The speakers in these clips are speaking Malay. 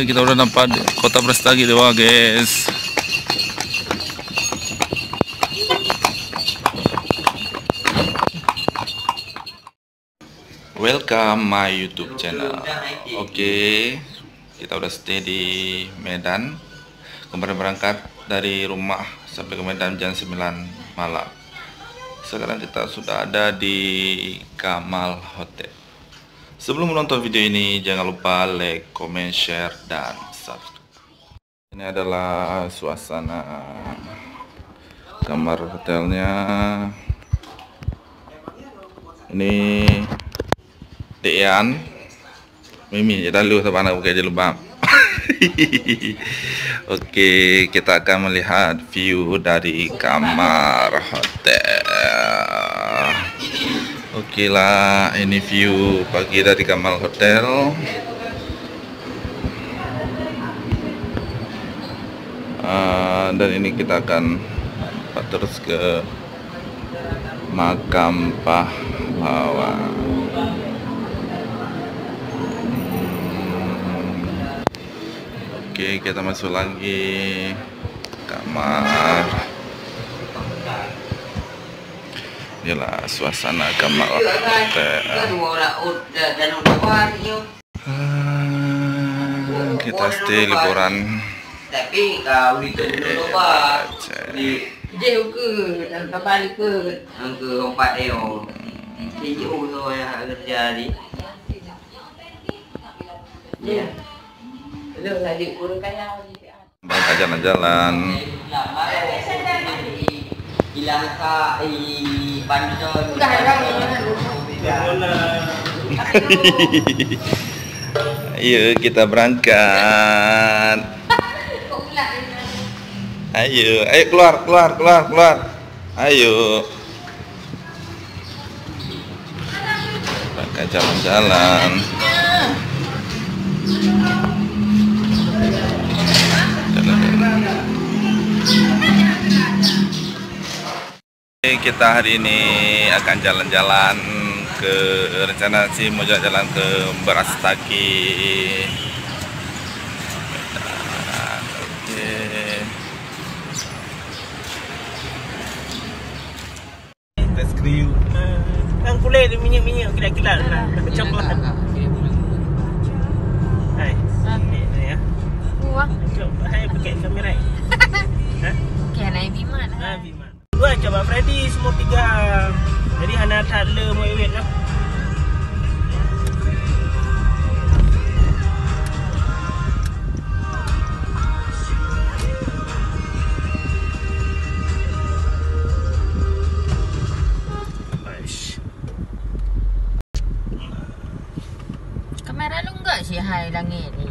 Kita udah nampak kota Brastagi di bawah, guys. Welcome my YouTube channel. Oke, kita udah stay di Medan. Kemarin berangkat dari rumah sampai ke Medan jam 9 malam. Sekarang kita sudah ada di Kamal Hotel. Sebelum menonton video ini, jangan lupa like, comment, share, dan subscribe. Ini adalah suasana kamar hotelnya. Ini Dean, Mimi, dah lu sama anak buka je lubang. Oke, kita akan melihat view dari kamar hotel. Oke lah, ini view pagi dari kamar hotel. Dan ini kita akan terus ke makam pahlawan. Oke, kita masuk lagi kamar. Inilah suasana kamar hotel. Kita stay liburan. Tapi kau itu apa? Jauh ke dan kembali ke tempat dia. Jauh tu yang kerja di. Ya. Belum lagi urut kaya. Bangka jalan-jalan. Hilang ka pancon. Ayo kita berangkat. Ayo, keluar. Ayo. Berangkat jalan-jalan. Kita hari ini akan jalan-jalan ke rencana sih mau jalan ke Brastagi. Es krim. Yang kulit dia minyak-minyak kilat-kilat coklat. Hai. Ini ya. Wah. Coba hai pakai kamera. Hah? Kenai Biman. Biman. Gua coba Freddy semua 3. Jadi hana toddler mau wait lah. Kamera lu enggak sih hai langit ni?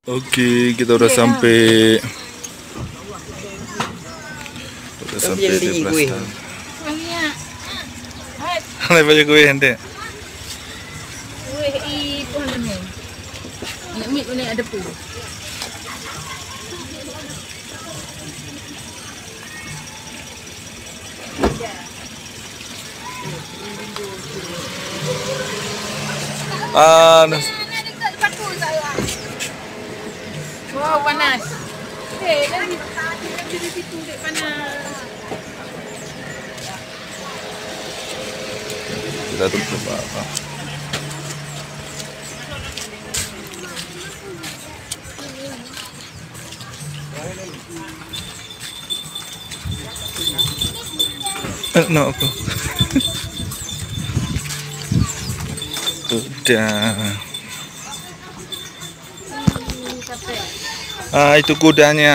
Oke, kita udah sampai. Udah sampai di Brastagi. Hai baju gue hente. Weh i pohon ni. Nak mit ni ada pu. Wow, panas. Dah di situ dek panas. Kita tutup apa? No aku. Udah. Itu kudanya.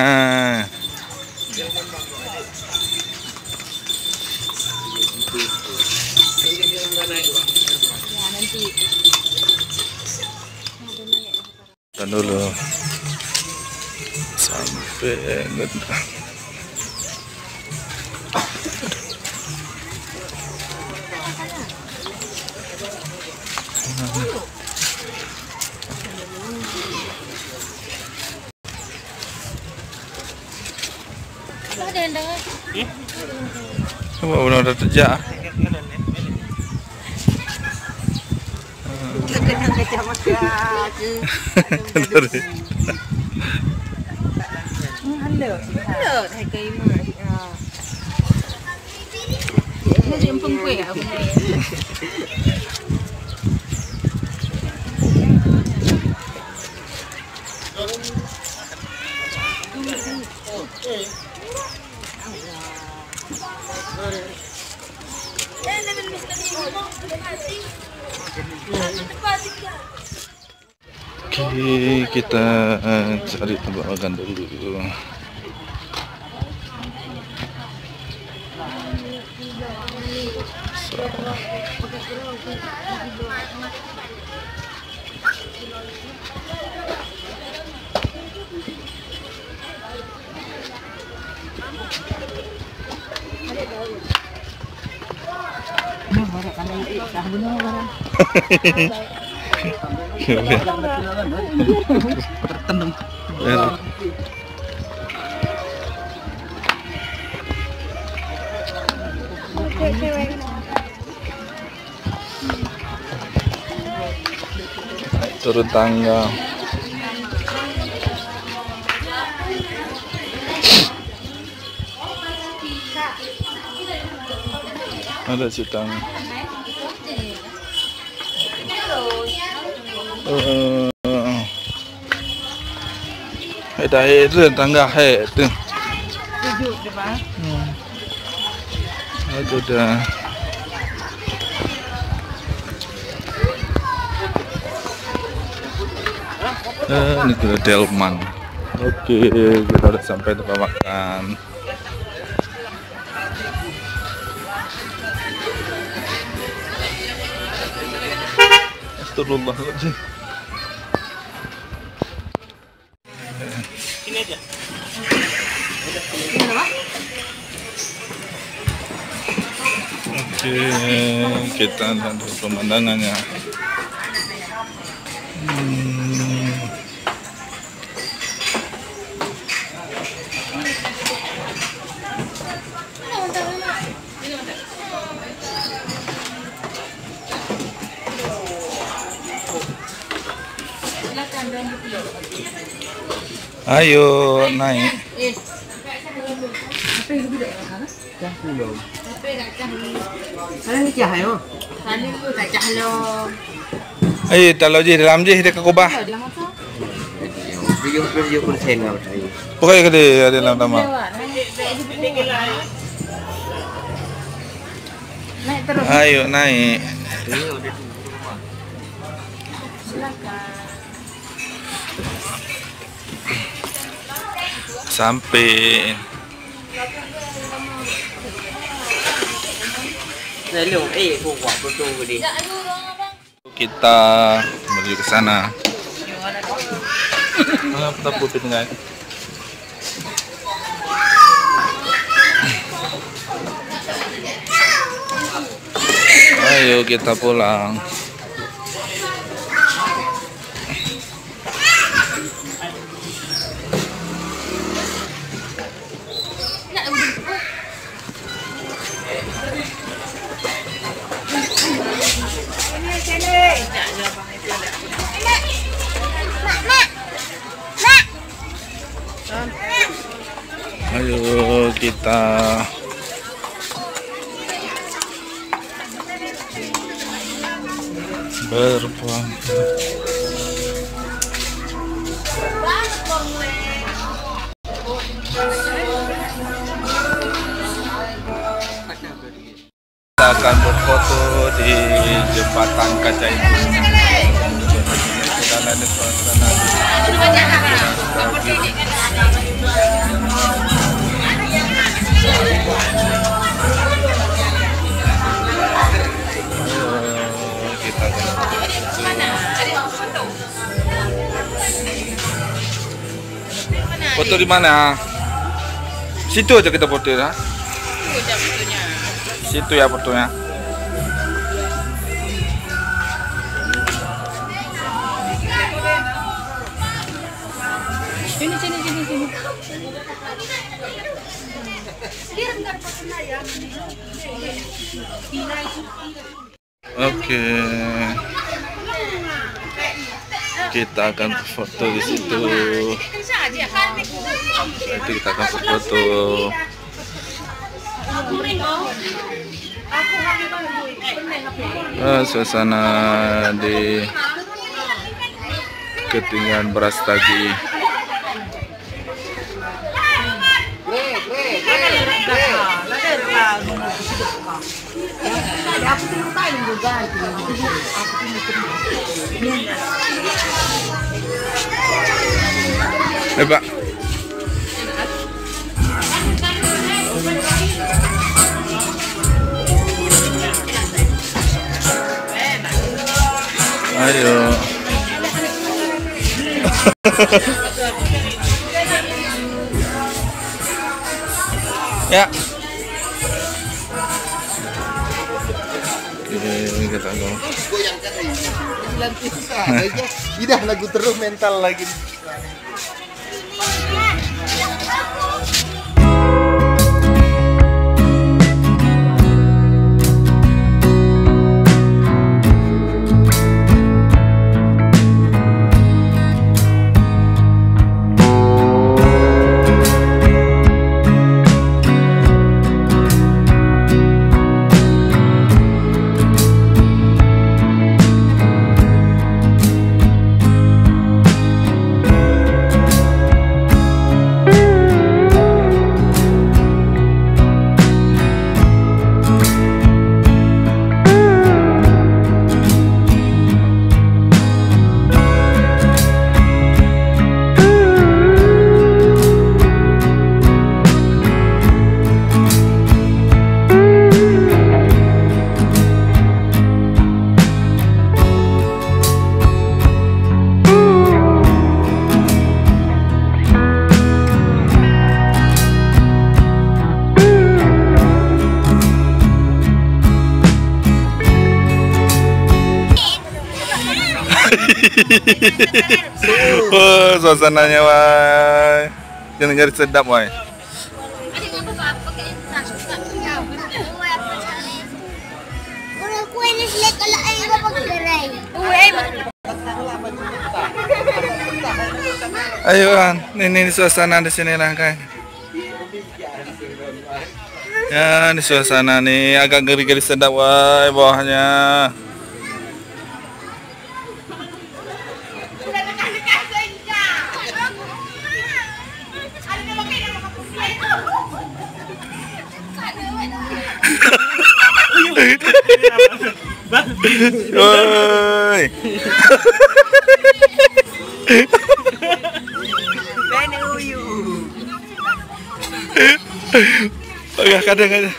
Kan dulu sampai Coba benar-benar terjak. Kena kacang makan. Hello. Hello, thầy kỳ mà. Nó điểm phân quẻ ở bên này. Oke, kita cari tempat makan dulu. Turun tangga. Ada sitang. Dah turun tangga tu. Duduk depan. Itu dah. Ini sudah delman. Oke, kita udah sampai tempat makan. Astagfirullahaladzim. Sini aja. Oke, kita lihat pemandangannya. Ayo naik. Ayo taruh je dalam je dia kubah. Video persen lah saya. Pokoknya gede ada dalam tambah. Naik terus. Ayo naik. Sampai. Kita menuju ke sana. Apa putih enggak? Ayo kita pulang. Ayo kita berpulang. Kita akan berfoto di jembatan kaca itu. Kita ada suasana foto di mana? Situ aja kita foto ya. Situ ya fotonya. Sini. Oke. Kita akan foto di situ. Itu kita akan foto. Suasana di Ketinggian Brastagi. Pak. Ayo. Ya. Oke, kita ngomong. Goyangkan aja. Tidak lagu terus mental lagi. Oh, suasananya, wah. Jangan nyari sedap, wah. Ayo, ini suasana di sini lah, kan. Ya, di suasana nih agak geri-geri sedap, wah, bawahnya. Woi. Oke, kadang-kadang.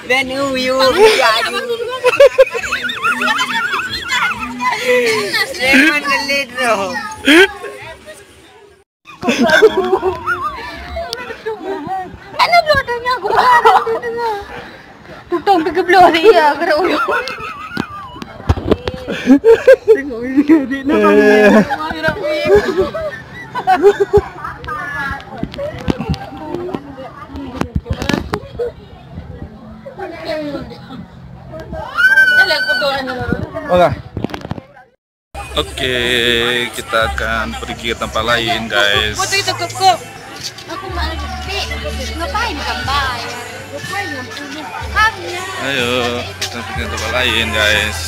Ano bloto niya ako? Tutong pagka-bloto iya, kada ulo. Tengok dia di nama hirap ni. Oke, kita akan pergi ke tempat lain, guys. Foto itu kok. Aku mau ngapain gambar? Ngapain ngapain? Ayo, kita pergi ke tempat lain, guys.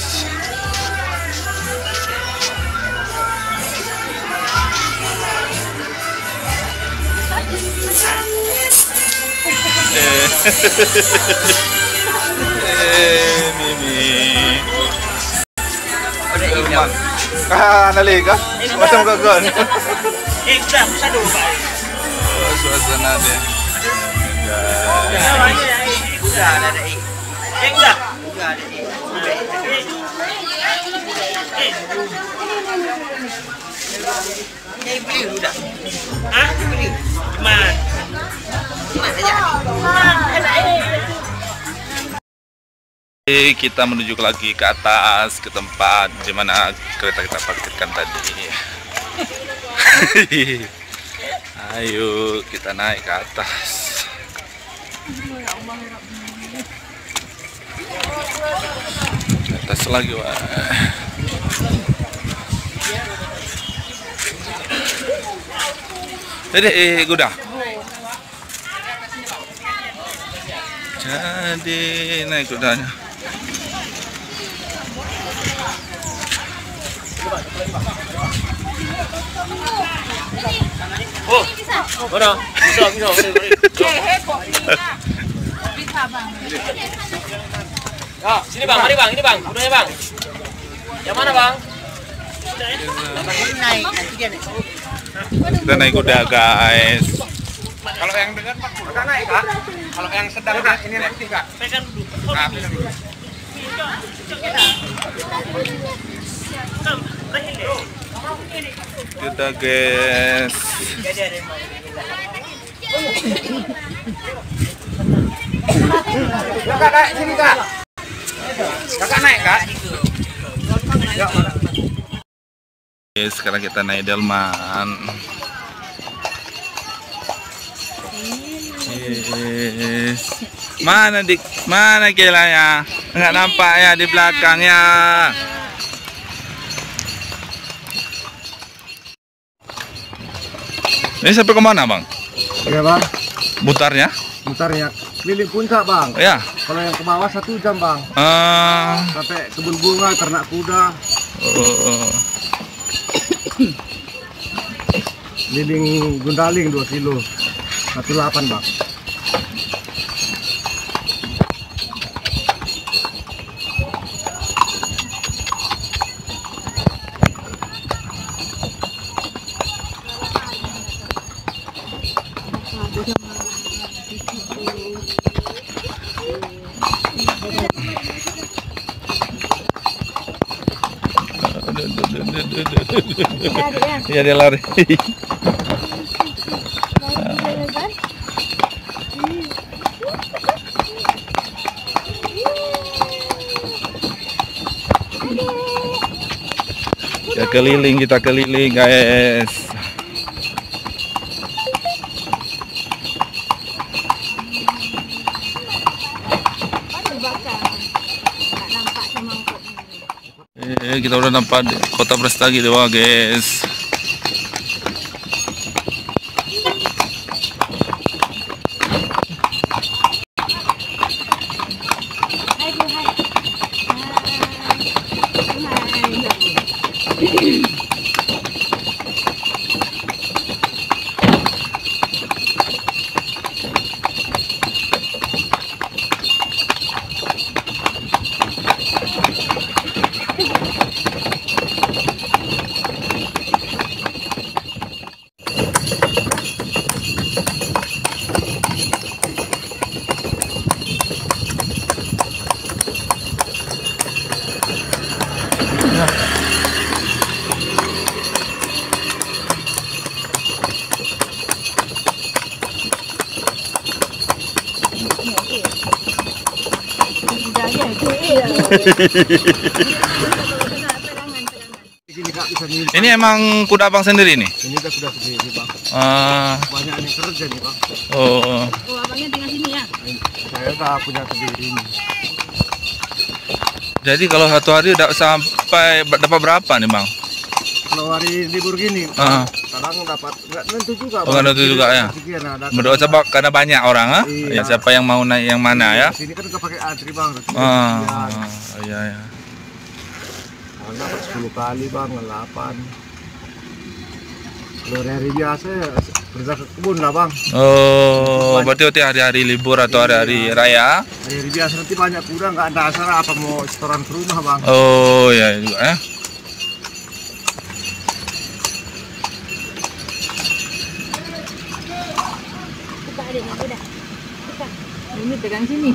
Mimi. Nali ka? Macam gagal. Exam satu pak. Suasana dia. Udah ada Exam. Udah ada Ini beli udah. Hah? Beli. Cuman. Kita menuju lagi ke atas, ke tempat di mana kereta kita parkirkan tadi. Ayo kita naik ke atas. Ke atas lagi, wah. Jadi kuda. Jadi naik kudanya. Oh, mana? Bisa. Bisa bang. Ya, sini bang, mari bang, ini bang, kudanya bang. Yang mana bang? Kita naik kuda guys. Kalau yang dengar Pak, udah naik kak. Kalau yang sedang ini nanti kak. Pegang dulu. Kita guys. Kakak sini kak. Kakak naik kak. Sekarang kita naik delman. Yes. Mana kilanya? Enggak nampak ya di belakangnya. Ini sampai kemana bang? Ya bang, Mutarnya? mutarnya keliling puncak bang. Ya. Kalau yang ke bawah 1 jam bang. Sampai kebun bunga, ternak kuda. Keliling Gundaling 2 kilo. 1,8 bang. Ya dia lari. Ya keliling, kita keliling guys. Kita udah nampak kota Brastagi dewa guys. Ini emang kuda abang sendiri nih? Ini udah kuda sendiri bang. Banyak yang kerja nih bang. Oh, abangnya tinggal sini ya? Saya udah punya sendiri nih. jadi kalau satu hari udah sampai dapat berapa nih bang? Kalau hari libur gini, kadang dapat nggak nentu juga. Oh, nggak nentu juga ya. Berdoa coba karena banyak orang, iya. Ya siapa yang mau naik yang mana ya? Sini kan nggak pakai antri bang. Iya ya. Dapat 10 kali bang, 8. Kalau hari biasa kerja ke kebun lah bang. Oh, berarti hari-hari libur atau hari-hari raya? Hari biasa nanti banyak kuda, nggak ada acara apa mau setoran ke rumah bang. Oh ya juga ya. Buka adiknya kuda. Buka. Ini pegang sini.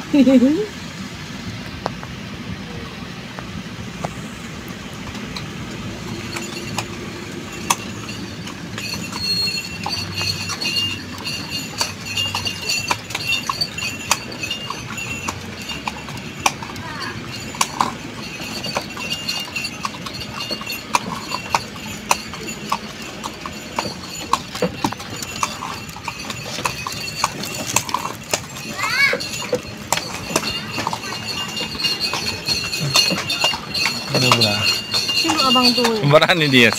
Abang tuh. Berani dia.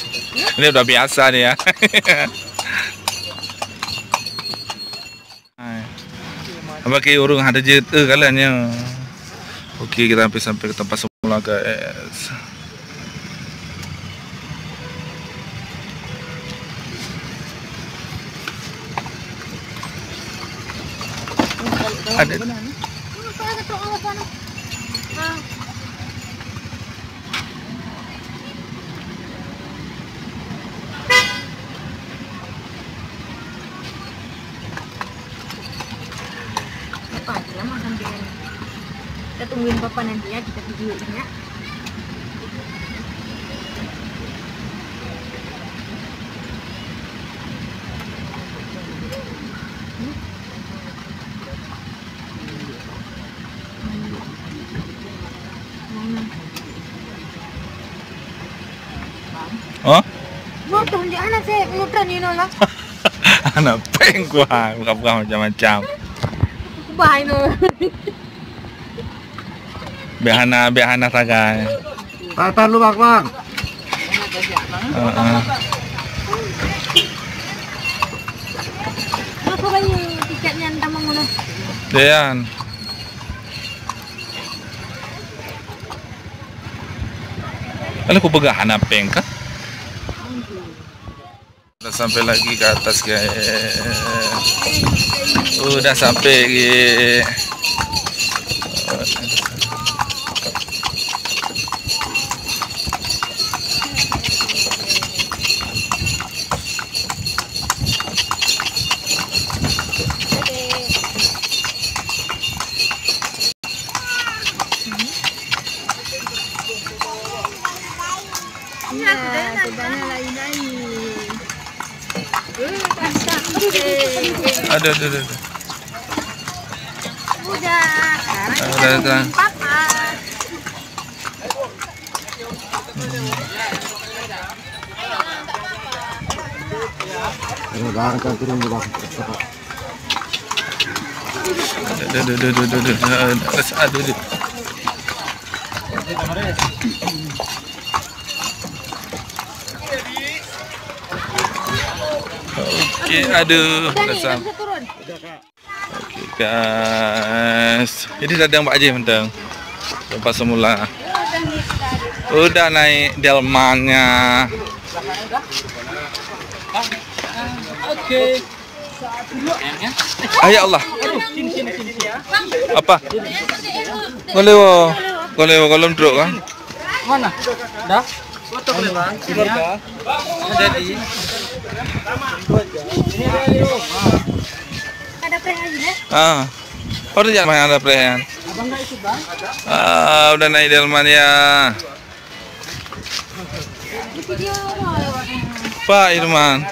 Ini udah biasa nih ya. Bagi urung ada je kalanya. Okey, kita hampir sampai ke tempat semula guys. Ada Apa aja lah makan dengan. Kita tungguin Papa nanti ya, kita videoin ya. oh? Mau tuh di anak saya ngutran ini lah. Anak peng gua, buka-buka macam-macam. Bye no. Behana sagai. Tatan lu bang. Apa bayi tiketnya entah mana? Dean. Kalau aku pegang anak peng kah? Udah sampai lagi ke atas guys. Udah sampai guys. Ada. Udah. Ada. Papa. Bang, kan turun dulu bang. Ada. Okey, aduh, dah Turun. Okey guys. Jadi dah ada Mbak Haji mentang. Tempat semula. Udah naik delmannya. Okey. Ya Allah. Apa? Golewo. Golem truk kan? Mana? Dah? Foto boleh bang? Ada di. Ada prehan ya? Baru jangan main ada prehan. Abang nggak ikut bang? Udah naik delman ya. Video Pak Irman.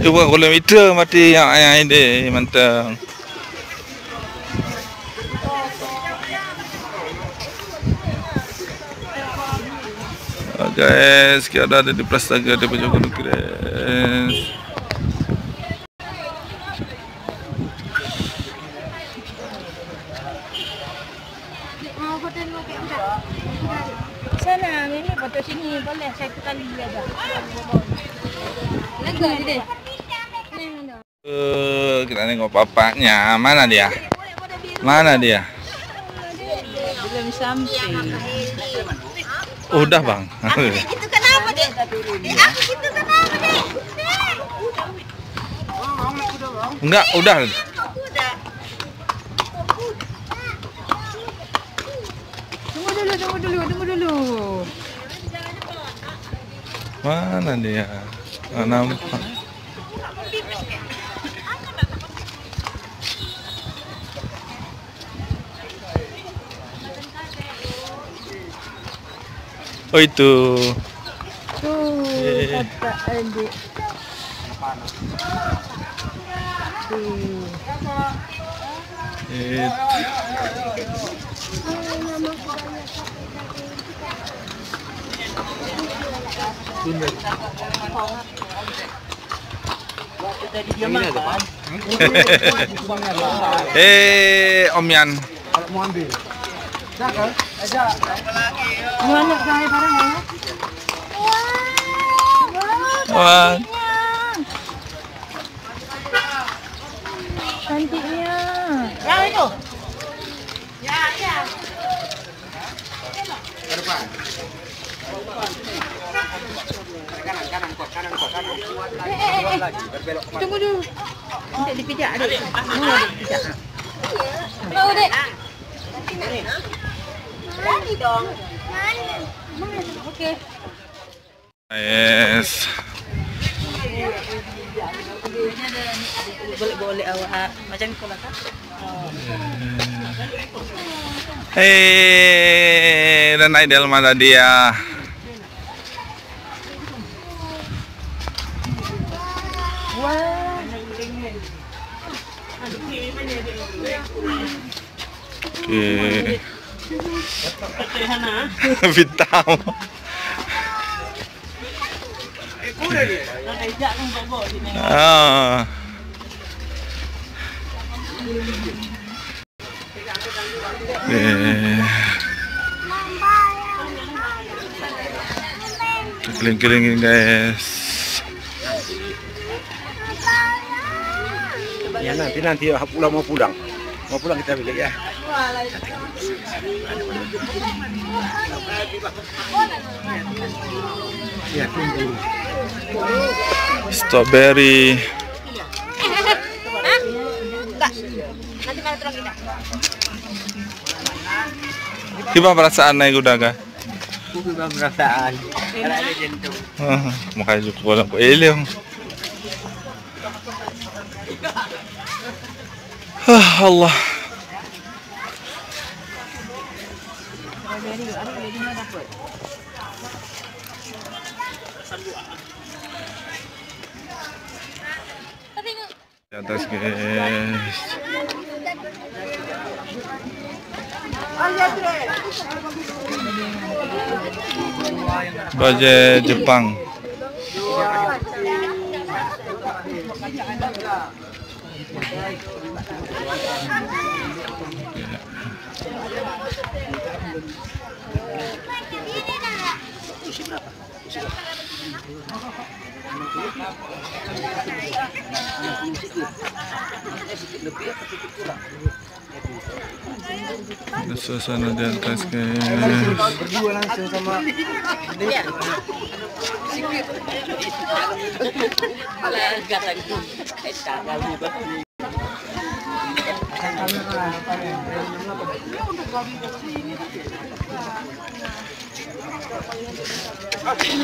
Coba golem itu mati yang ini mantap. Guys, kita ada di Prastaga di pojok gunung guys. mau foto dulu kayak enggak? Sana, ini foto sini boleh satu kali aja. Lega deh. Kita nengok papanya. Mana dia? Belum sampai. Udah bang. Itu kenapa deh? Aku itu kenapa deh? Enggak, udah. Tunggu dulu. Mana dia? Nggak nampak. Oh itu. Tuh, kata adik. Om Yan. Kalau mau ambil. Jangan. Mana saya barang ya? Wah. Cantiknya. Yang itu. Ya, ya. Tunggu dulu. Tidak dipijak, Dek. Mau dipijak. Mau, Dek. Mandi dong. Mandi. Oke. Yes. Boleh awak macam itu lah kan? Hei, dan Aidil mana dia? Oke. Vitam. Ah. Keliling-kelilingin guys. Ya nanti mau pulang kita beli ya. Ya tunggu. Strawberry. Nanti kalau terang kita. Gimana perasaan naik kuda kah? Gimana perasaan? Kalau ada jantung. Makanya juga pulang ke Ilyong. Allah. Di atas guys. Bajai Jepang. Ada suasana di atas guys. Berdua langsung sama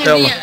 Ya Allah.